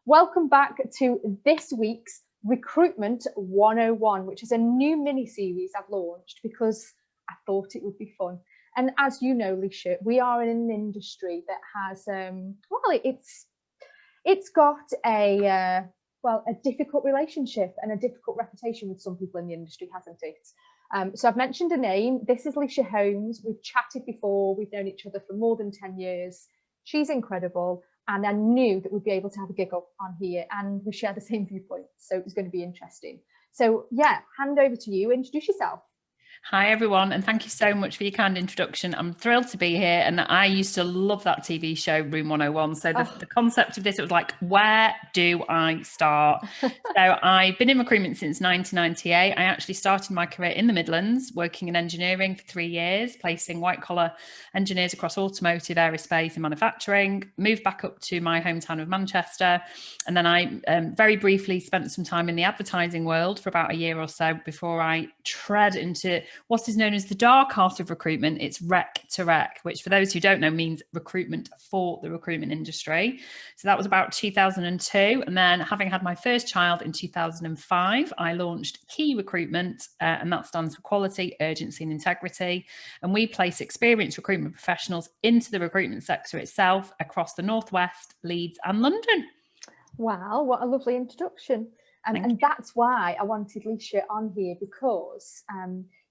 Welcome back to this week's Recruitment 101, which is a new mini-series I've launched because I thought it would be fun. And as you know, Lysha, we are in an industry that has, it's got a difficult relationship and a difficult reputation with some people in the industry, hasn't it? So I've mentioned a name. This is Lysha Holmes. We've chatted before. We've known each other for more than 10 years. She's incredible. And I knew that we'd be able to have a giggle on here, and we share the same viewpoints. So it was going to be interesting. So yeah, hand over to you. Introduce yourself. Hi everyone, and thank you so much for your kind introduction. I'm thrilled to be here, and I used to love that TV show Room 101. So the concept of this, it was like, where do I start? So I've been in recruitment since 1998. I actually started my career in the Midlands, working in engineering for 3 years, placing white collar engineers across automotive, aerospace and manufacturing. Moved back up to my hometown of Manchester, and then I very briefly spent some time in the advertising world for about a year or so before I tread into what is known as the dark art of recruitment. It's rec to rec, which for those who don't know means recruitment for the recruitment industry. So that was about 2002. And then having had my first child in 2005, I launched QUI Recruitment, and that stands for Quality, Urgency and Integrity. And we place experienced recruitment professionals into the recruitment sector itself across the Northwest, Leeds and London. Wow, what a lovely introduction. And that's why I wanted Lysha on here, because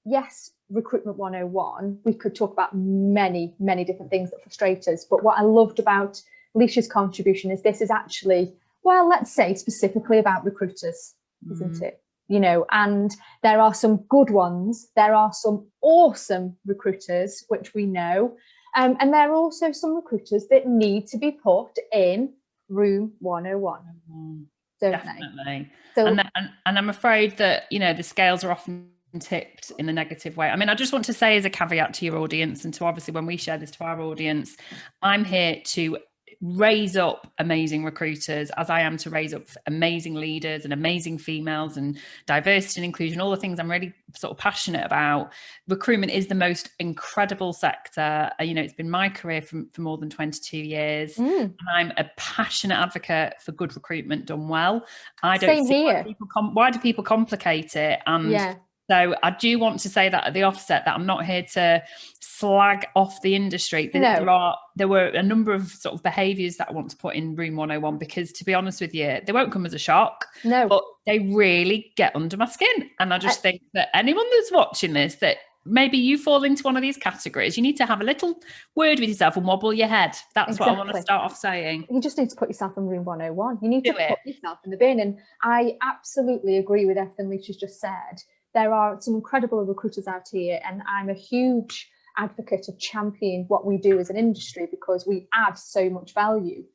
yes, Recruitment 101, we could talk about many, many different things that frustrate us. But what I loved about Lysha's contribution is this is actually, well, let's say specifically about recruiters, isn't it? You know, and there are some good ones. There are some awesome recruiters, which we know. And there are also some recruiters that need to be put in Room 101. Definitely. So, and I'm afraid that, you know, the scales are often tipped in a negative way. I mean, I just want to say as a caveat to your audience, and to obviously when we share this to our audience, I'm here to raise up amazing recruiters, as I am to raise up amazing leaders and amazing females and diversity and inclusion, all the things I'm really sort of passionate about. Recruitment is the most incredible sector. You know, it's been my career for more than 22 years. And I'm a passionate advocate for good recruitment done well. I don't see why do people complicate it? And so I do want to say that at the offset, that I'm not here to slag off the industry. There were a number of sort of behaviours that I want to put in Room 101, because to be honest with you, they won't come as a shock, but they really get under my skin. And I just think that anyone that's watching this, that maybe you fall into one of these categories, you need to have a little word with yourself and wobble your head. That's what I want to start off saying. You just need to put yourself in Room 101. You need to put yourself in the bin. And I absolutely agree with everything Lysha's just said. There are some incredible recruiters out here, and I'm a huge advocate of championing what we do as an industry, because we add so much value.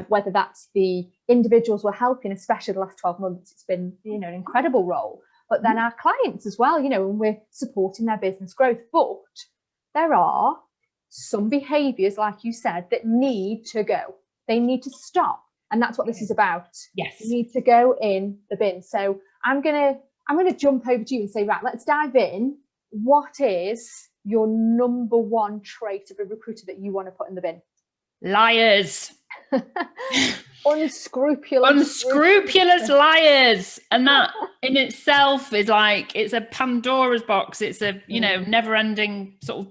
Whether that's the individuals we're helping, especially the last 12 months, it's been, you know, an incredible role. But then our clients as well, you know, and we're supporting their business growth. But there are some behaviours, like you said, that need to go. They need to stop, and that's what this is about. Yes, you need to go in the bin. So I'm gonna jump over to you and say, right, let's dive in. What is your number one trait of a recruiter that you want to put in the bin? Liars. Unscrupulous liars. And that in itself is like, it's a Pandora's box. It's a, you know, never ending sort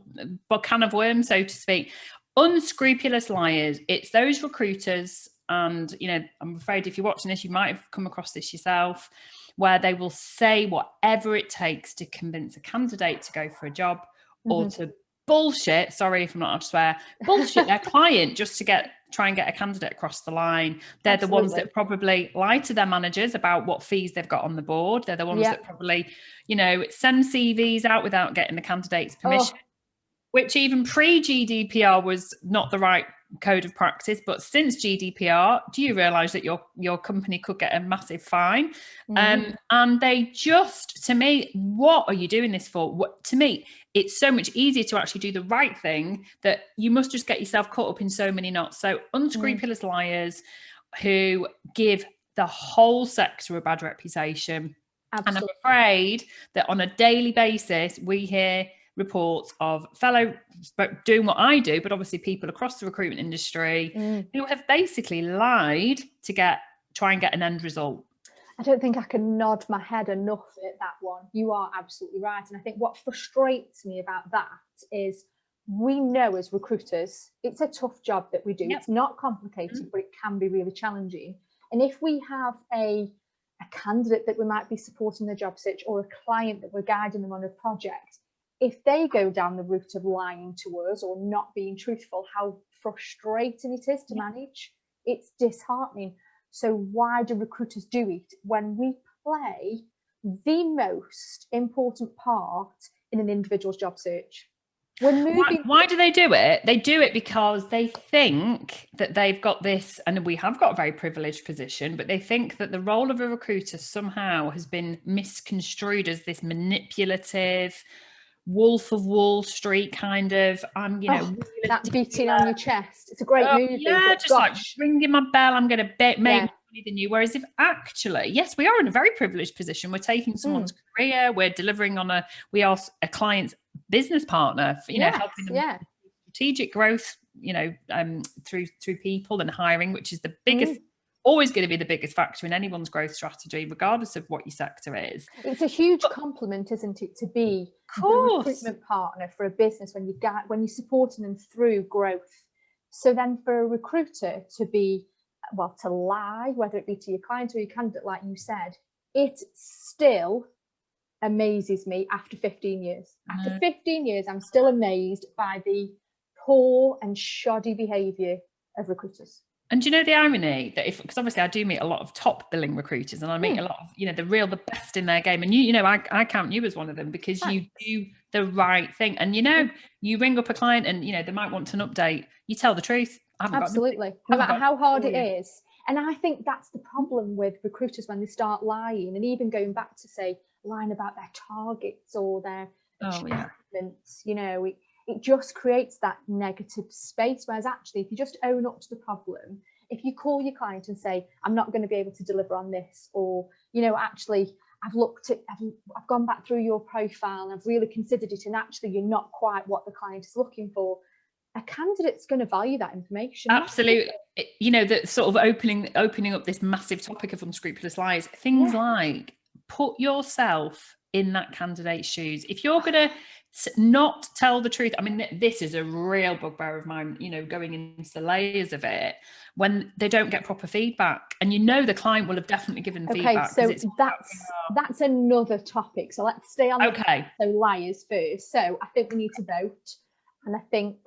of can of worms, so to speak. Unscrupulous liars. It's those recruiters, and, you know, I'm afraid if you're watching this, you might have come across this yourself, where they will say whatever it takes to convince a candidate to go for a job, or to bullshit, sorry if I'm not allowed to swear, bullshit their client just to try and get a candidate across the line. They're the ones that probably lie to their managers about what fees they've got on the board. They're the ones that probably, you know, send CVs out without getting the candidate's permission, which even pre-GDPR was not the right code of practice. But since GDPR, do you realise that your company could get a massive fine? And they just, to me, what are you doing this for? To me, it's so much easier to actually do the right thing, that you must just get yourself caught up in so many knots. So unscrupulous liars who give the whole sector a bad reputation. Absolutely. And I'm afraid that on a daily basis, we hear reports of fellow doing what I do, but obviously people across the recruitment industry who have basically lied to get try and get an end result? I don't think I can nod my head enough at that one. You are absolutely right. And I think what frustrates me about that is we know as recruiters, it's a tough job that we do. Yep. It's not complicated, but it can be really challenging. And if we have a candidate that we might be supporting the job search, or a client that we're guiding them on a project, if they go down the route of lying to us or not being truthful, how frustrating it is to manage. It's disheartening. So why do recruiters do it when we play the most important part in an individual's job search? We're moving. Why do they do it? They do it because they think that they've got this, and we have got a very privileged position, but they think that the role of a recruiter somehow has been misconstrued as this manipulative, Wolf of Wall Street kind of, that beating on your chest. It's a great movie. Yeah, just like ringing my bell, I'm going to make more money than you. Whereas if actually, yes, we are in a very privileged position. We're taking someone's career, we're delivering on we are a client's business partner, helping them strategic growth, through people and hiring, which is the biggest, always going to be the biggest factor in anyone's growth strategy, regardless of what your sector is. It's a huge compliment, isn't it, to be the recruitment partner for a business when you're supporting them through growth. So then for a recruiter to lie, whether it be to your client or your candidate, like you said, it still amazes me after 15 years. After 15 years, I'm still amazed by the poor and shoddy behaviour of recruiters. And do you know the irony that because obviously I do meet a lot of top billing recruiters, and I meet a lot of, the best in their game. And I count you as one of them, because you do the right thing. And, you ring up a client and, they might want an update. You tell the truth. Absolutely. No matter how hard it is. And I think that's the problem with recruiters when they start lying, and even going back to say lying about their targets or their achievements, it just creates that negative space. Whereas actually, if you just own up to the problem, if you call your client and say, I'm not going to be able to deliver on this, or, actually, I've gone back through your profile and I've really considered it, and actually you're not quite what the client is looking for, a candidate's going to value that information. Absolutely. That sort of opening up this massive topic of unscrupulous lies, things like put yourself in that candidate's shoes. If you're going to not tell the truth, I mean, this is a real bugbear of mine, going into the layers of it, when they don't get proper feedback, and the client will have definitely given feedback. So that's another topic. So let's stay on so liars first. So I think we need to vote, and I think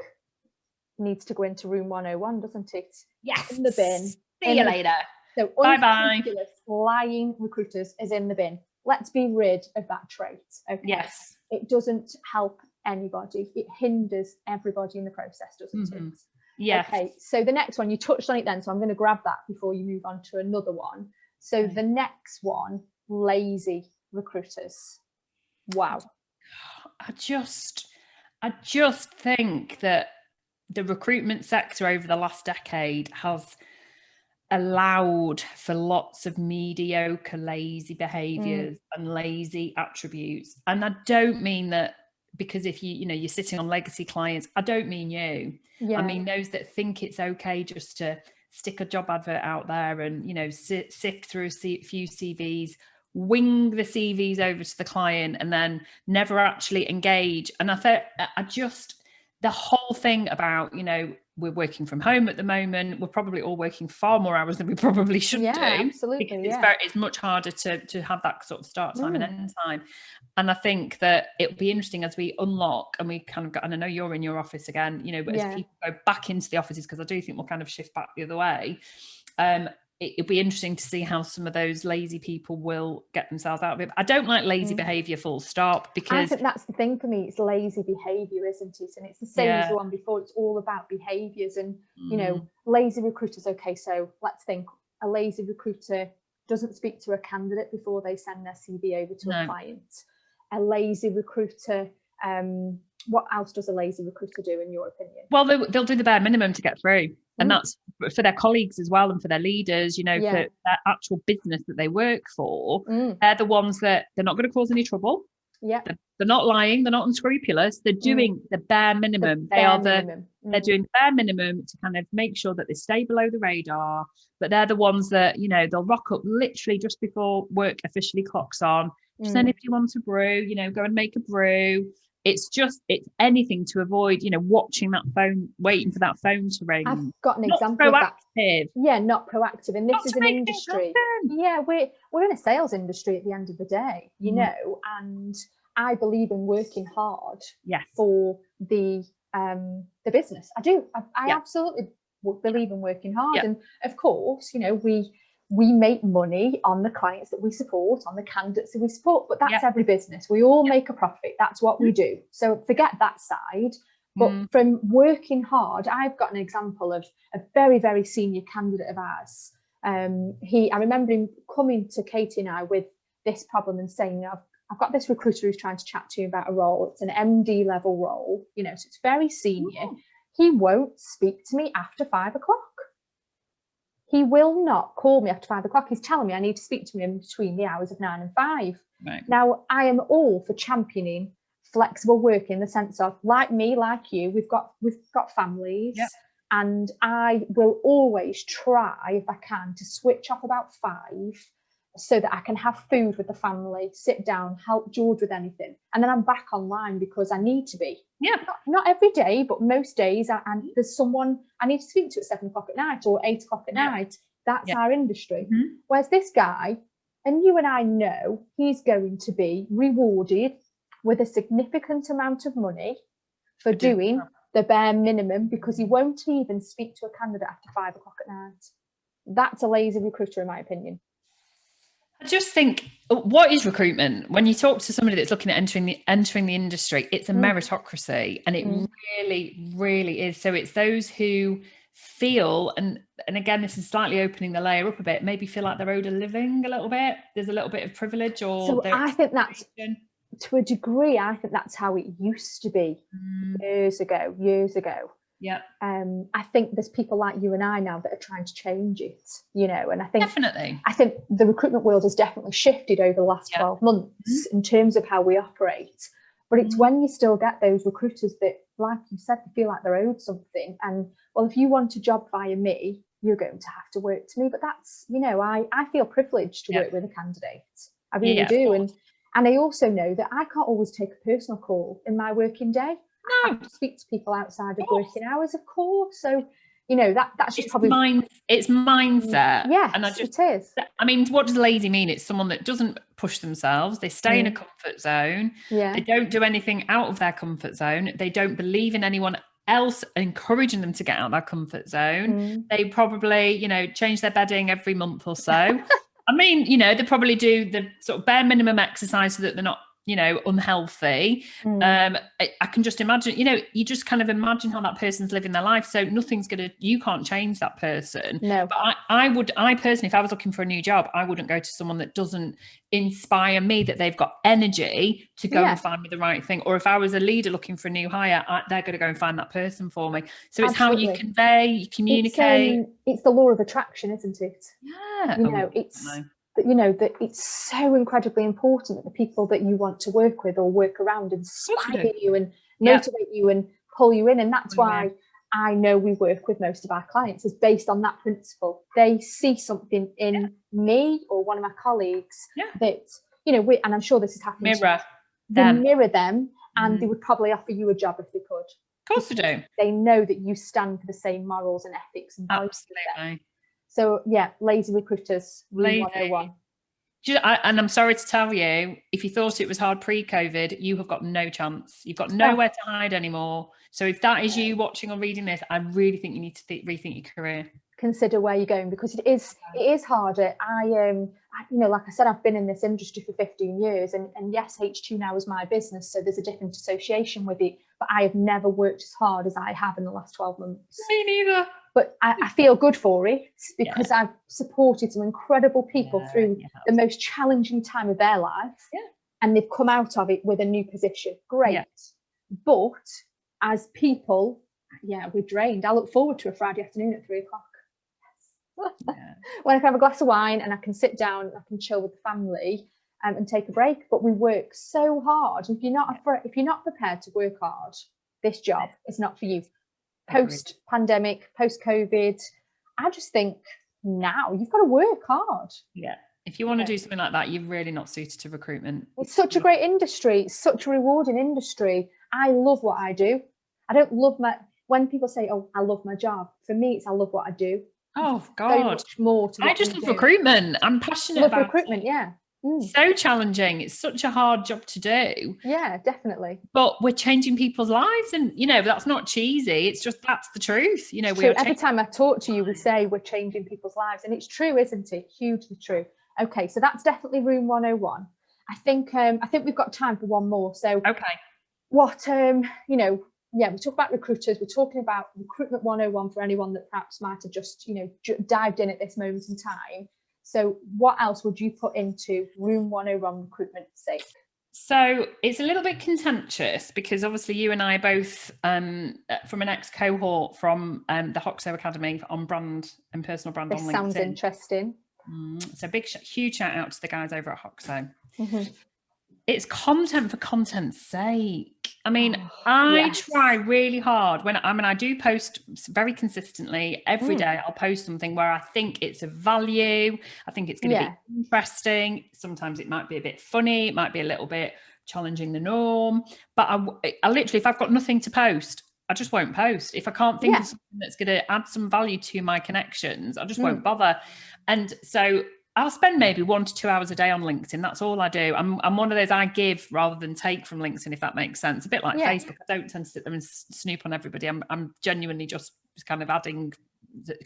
needs to go into room 101, doesn't it? Yes. In the bin. See you later. So unscrupulous lying recruiters is in the bin. Let's be rid of that trait. Okay. Yes. It doesn't help anybody. It hinders everybody in the process, doesn't it? Yes. Okay. So the next one, you touched on it then, so I'm going to grab that before you move on to another one. So the next one, lazy recruiters. Wow. I just think that the recruitment sector over the last decade has allowed for lots of mediocre, lazy behaviours and lazy attributes. And I don't mean that because if you're sitting on legacy clients, I don't mean you. I mean those that think it's okay just to stick a job advert out there and, sift through a few CVs, wing the CVs over to the client, and then never actually engage. And I thought, the whole thing about, we're working from home at the moment. We're probably all working far more hours than we probably should do. Absolutely. It's much harder to have that sort of start time and end time. And I think that it'll be interesting as we unlock and we kind of and I know you're in your office again, but as people go back into the offices, because I do think we'll kind of shift back the other way. It'll be interesting to see how some of those lazy people will get themselves out of it. I don't like lazy behaviour full stop, because I think that's the thing for me. It's lazy behaviour, isn't it? And it's the same as the one before. It's all about behaviours and, lazy recruiters. Okay, so let's think. A lazy recruiter doesn't speak to a candidate before they send their CV over to a client. A lazy recruiter, what else does a lazy recruiter do in your opinion? Well, they'll do the bare minimum to get through. And that's for their colleagues as well, and for their leaders, for their actual business that they work for. They're the ones that they're not going to cause any trouble. Yeah. They're not lying. They're not unscrupulous. They're doing the bare minimum. They're doing the bare minimum to kind of make sure that they stay below the radar. But they're the ones that, you know, they'll rock up literally just before work officially clocks on. Just anybody wants a brew, you know, go and make a brew. It's anything to avoid, you know, watching that phone, waiting for that phone to ring. I've got an example of that. Yeah, not proactive. And this is an industry. Yeah, we're in a sales industry at the end of the day, you know, and I believe in working hard for the business. I do. I absolutely believe in working hard. And of course, you know, we make money on the clients that we support, on the candidates that we support, but that's every business. We all make a profit. That's what we do. So forget that side. But from working hard, I've got an example of a very, very senior candidate of ours. I remember him coming to Katie and I with this problem and saying, I've got this recruiter who's trying to chat to you about a role. It's an MD level role, you know, so it's very senior. He won't speak to me after 5 o'clock. He will not call me after 5 o'clock. He's telling me I need to speak to him between the hours of 9 and 5. Right. Now, I am all for championing flexible work in the sense of, like me, like you, we've got families, and I will always try, if I can, to switch off about 5 so that I can have food with the family, sit down, help George with anything, and then I'm back online because I need to be. Yeah, not every day, but most days. And there's someone I need to speak to at 7 o'clock at night or 8 o'clock at night. That's our industry. Whereas this guy, and you and I know, he's going to be rewarded with a significant amount of money for doing the bare minimum, because he won't even speak to a candidate after 5 o'clock at night. That's a lazy recruiter, in my opinion. I just think, what is recruitment? When you talk to somebody that's looking at entering the industry, it's a meritocracy, and it really, really is. So it's those who feel, and again, this is slightly opening the layer up a bit, maybe feel like they're owed a living a little bit. There's a little bit of privilege, or so I think that's, to a degree, I think that's how it used to be years ago. Yeah. I think there's people like you and I now that are trying to change it, you know, and I think the recruitment world has definitely shifted over the last 12 months in terms of how we operate. But it's when you still get those recruiters that, like you said, they feel like they're owed something. And well, if you want a job via me, you're going to have to work to me. But that's, you know, I feel privileged to work with a candidate. I really do. And I also know that I can't always take a personal call in my working day. I have to speak to people outside of working hours, of course. So, you know, that's just probably it's mindset. Yeah, and it is. I mean, what does lazy mean? It's someone that doesn't push themselves. They stay in a comfort zone. Yeah. They don't do anything out of their comfort zone. They don't believe in anyone else encouraging them to get out of their comfort zone. They probably, you know, change their bedding every month or so. I mean, you know, they probably do the sort of bare minimum exercise so that they're not, you know, unhealthy. I can just imagine, you know, you just kind of imagine how that person's living their life. So you can't change that person. No. But I personally, if I was looking for a new job, I wouldn't go to someone that doesn't inspire me, that they've got energy to go and find me the right thing. Or if I was a leader looking for a new hire, they're going to go and find that person for me. So it's how you convey, you communicate. It's the law of attraction, isn't it? Yeah. You know, you know, that it's so incredibly important that the people that you want to work with or work around inspire you and motivate you and pull you in. And that's why I know we work with most of our clients is based on that principle. They see something in me or one of my colleagues that, you know, and I'm sure this has happened. Mirror them, and they would probably offer you a job if they could. Of course they do. They know that you stand for the same morals and ethics and values. Absolutely. So yeah, lazy recruiters, 101. And I'm sorry to tell you, if you thought it was hard pre-COVID, you have got no chance. You've got nowhere to hide anymore. So if that is you watching or reading this, I really think you need to rethink your career. Consider where you're going, because it is harder. I you know, like I said, I've been in this industry for 15 years, and yes, H2 now is my business, so there's a different association with it. But I have never worked as hard as I have in the last 12 months. Me neither. But I feel good for it, because I've supported some incredible people through the most challenging time of their life, and they've come out of it with a new position. Great. But as people, we're drained. I look forward to a Friday afternoon at 3 o'clock. When I can have a glass of wine and I can sit down, I can chill with the family, and take a break. But we work so hard. If you're not prepared to work hard, this job is not for you. Post-pandemic, post-COVID, I just think now you've got to work hard. Yeah. If you want to do something like that, you're really not suited to recruitment. It's such a great industry. It's such a rewarding industry. I love what I do. I don't love when people say, oh, I love my job. For me, it's I love what I do. Oh, God. So much more to what I just love recruitment. I'm passionate about recruitment, yeah. So challenging. It's such a hard job to do. Yeah, definitely. But we're changing people's lives, and that's not cheesy. It's just that's the truth. Every time I talk to you, we say we're changing people's lives, and it's true, isn't it? Hugely true. Okay, so that's definitely room 101. I think we've got time for one more. So what we talk about recruiters. We're talking about recruitment 101 for anyone that perhaps might have just dived in at this moment in time. So what else would you put into room 101 recruitment's sake? So it's a little bit contentious because obviously you and I are both from an ex-cohort from the Hoxo Academy on brand and personal brand on LinkedIn. This sounds interesting. So huge shout out to the guys over at Hoxo. It's content for content's sake. I mean, I try really hard I do post very consistently every day. I'll post something where I think it's of value. I think it's going to be interesting. Sometimes it might be a bit funny. It might be a little bit challenging the norm. But I literally, if I've got nothing to post, I just won't post. If I can't think of something that's going to add some value to my connections, I just won't bother. And so I'll spend maybe 1 to 2 hours a day on LinkedIn. That's all I do. I'm one of those I give rather than take from LinkedIn, if that makes sense. A bit like Facebook. I don't tend to sit there and snoop on everybody. I'm genuinely just kind of adding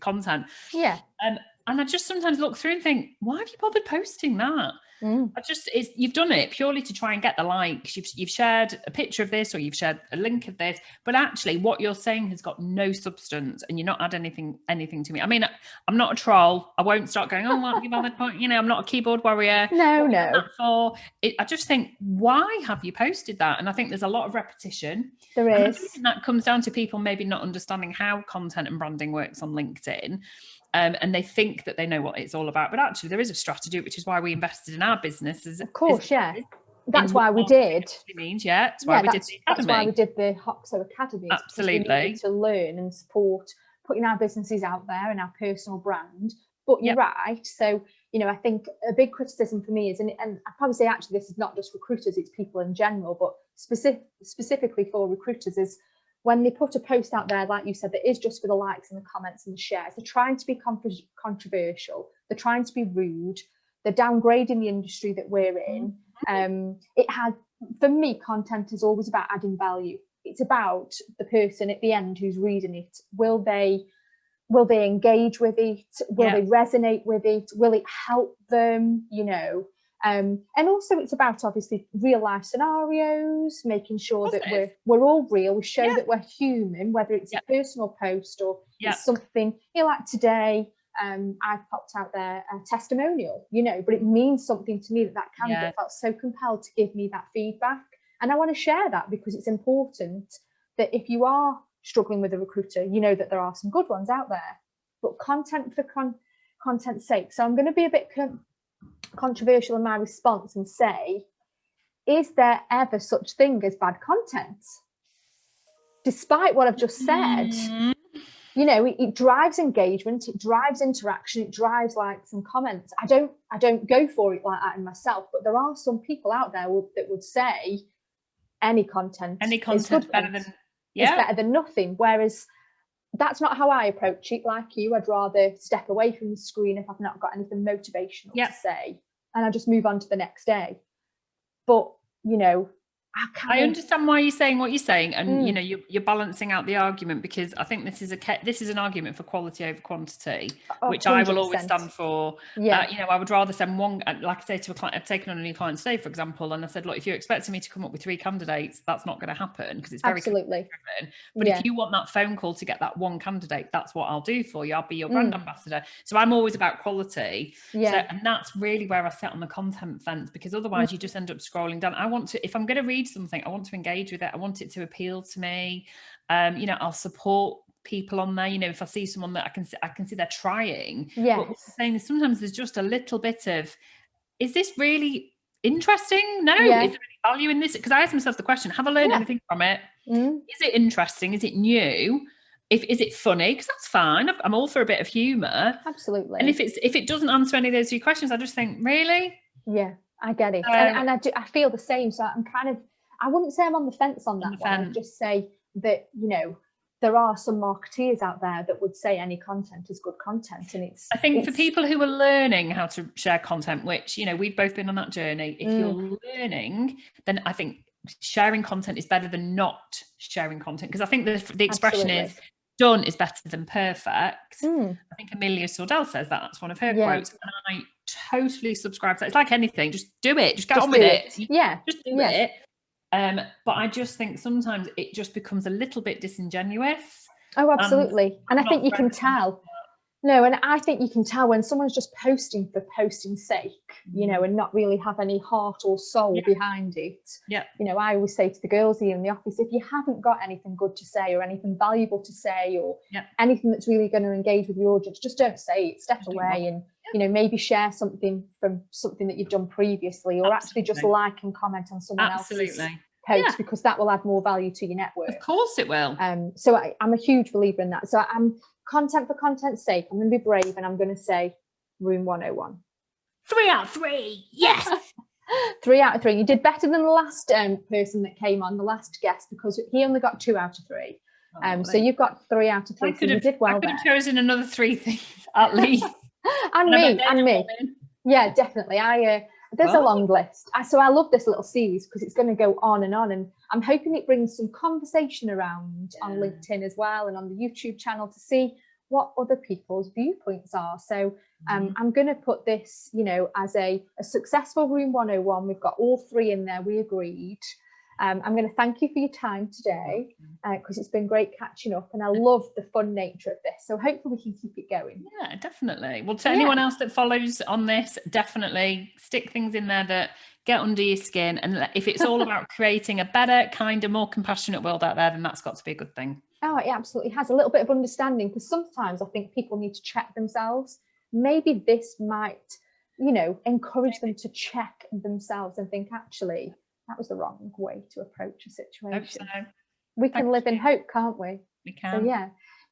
content. Yeah. And I just sometimes look through and think, why have you bothered posting that? You've done it purely to try and get the likes. You've shared a picture of this, or you've shared a link of this, but actually what you're saying has got no substance, and you're not add anything to me. I mean, I'm not a troll. I won't start going, why have you bothered? I'm not a keyboard warrior. No. I just think, why have you posted that? And I think there's a lot of repetition. There is. And I think that comes down to people maybe not understanding how content and branding works on LinkedIn. And they think that they know what it's all about, but actually there is a strategy, which is why we invested in our business. Of course, that's why we did. That's why we did the academy. That's why we did the Hoxo Academy. Absolutely. We needed to learn and support putting our businesses out there and our personal brand. But you're right. So, I think a big criticism for me is, and I'd probably say actually this is not just recruiters, it's people in general, but specifically for recruiters, is when they put a post out there, like you said, that is just for the likes and the comments and the shares. They're trying to be controversial. They're trying to be rude. They're downgrading the industry that we're in. For me, content is always about adding value. It's about the person at the end who's reading it. Will they engage with it? Will they resonate with it? Will it help them? And also it's about obviously real life scenarios, making sure that we're all real. We show that we're human, whether it's a personal post or it's something, like today, I've popped out there a testimonial, but it means something to me that candidate felt so compelled to give me that feedback. And I want to share that because it's important that if you are struggling with a recruiter, that there are some good ones out there, but content for content's sake. So I'm going to be a bit controversial in my response and say, is there ever such thing as bad content? Despite what I've just said, it drives engagement, it drives interaction, it drives likes and comments. I don't go for it like that in myself, but there are some people out there that would say any content is better than nothing. Whereas that's not how I approach it. Like you, I'd rather step away from the screen if I've not got anything motivational to say, and I just move on to the next day. But I understand why you're saying what you're saying, and you're balancing out the argument, because I think this is an argument for quality over quantity, which 100%. I will always stand for. I would rather send one, like I say to a client, I've taken on a new client today, for example, and I said, look, if you're expecting me to come up with 3 candidates, that's not going to happen, because it's very driven. But if you want that phone call to get that one candidate, that's what I'll do for you. I'll be your brand ambassador. So I'm always about quality. And that's really where I sit on the content fence, because otherwise you just end up scrolling down. If I'm going to read something, I want to engage with it. I want it to appeal to me. I'll support people on there. If I see someone that I can see they're trying. But what I'm saying is sometimes there's just a little bit of, is this really interesting? No. Yeah. Is there any value in this? Because I asked myself the question, have I learned anything from it? Is it interesting? Is it new? Is it funny? Because that's fine. I'm all for a bit of humour. Absolutely. And if it doesn't answer any of those 2 questions, I just think, really? Yeah, I get it. And I feel the same. So I'm kind of, I wouldn't say I'm on the fence on that one. I'd just say that, you know, there are some marketeers out there that would say any content is good content. And I think for people who are learning how to share content, which, you know, we've both been on that journey, if you're learning, then I think sharing content is better than not sharing content. Because I think the expression is done is better than perfect. I think Amelia Sordell says that's one of her quotes. And I totally subscribe to that. It's like anything, just do it, just get on with it. Yeah. Just do it. But I just think sometimes it just becomes a little bit disingenuous. Oh, absolutely. And I think you can tell. No, and I think you can tell when someone's just posting for posting's sake, you know, and not really have any heart or soul behind it. Yeah. You know, I always say to the girls here in the office, if you haven't got anything good to say or anything valuable to say or anything that's really going to engage with your audience, just don't say it. Step away and, you know, maybe share something from something that you've done previously, or actually just like and comment on someone else's post, because that will add more value to your network. Of course it will. So I'm a huge believer in that. So I'm content for content's sake. I'm going to be brave and I'm going to say Room 101. 3 out of 3. Yes. 3 out of 3. You did better than the last person that came on, the last guest, because he only got 2 out of 3. So you've got 3 out of 3. So you did well. I could have chosen another 3 things at least. and me. Yeah, definitely. There's a long list. So I love this little series because it's going to go on, and I'm hoping it brings some conversation around on LinkedIn as well, and on the YouTube channel, to see what other people's viewpoints are. So I'm going to put this, you know, as a successful Room 101. We've got all 3 in there. We agreed. I'm going to thank you for your time today, because it's been great catching up, and I love the fun nature of this. So hopefully we can keep it going. Yeah, definitely. Well, to anyone else that follows on this, definitely stick things in there that get under your skin. And if it's all about creating a better, kinder, more compassionate world out there, then that's got to be a good thing. Oh, it absolutely has. A little bit of understanding, because sometimes I think people need to check themselves. Maybe this might, you know, encourage them to check themselves and think, actually, that was the wrong way to approach a situation. Hope so. We can live in hope, can't we? We can. So, yeah.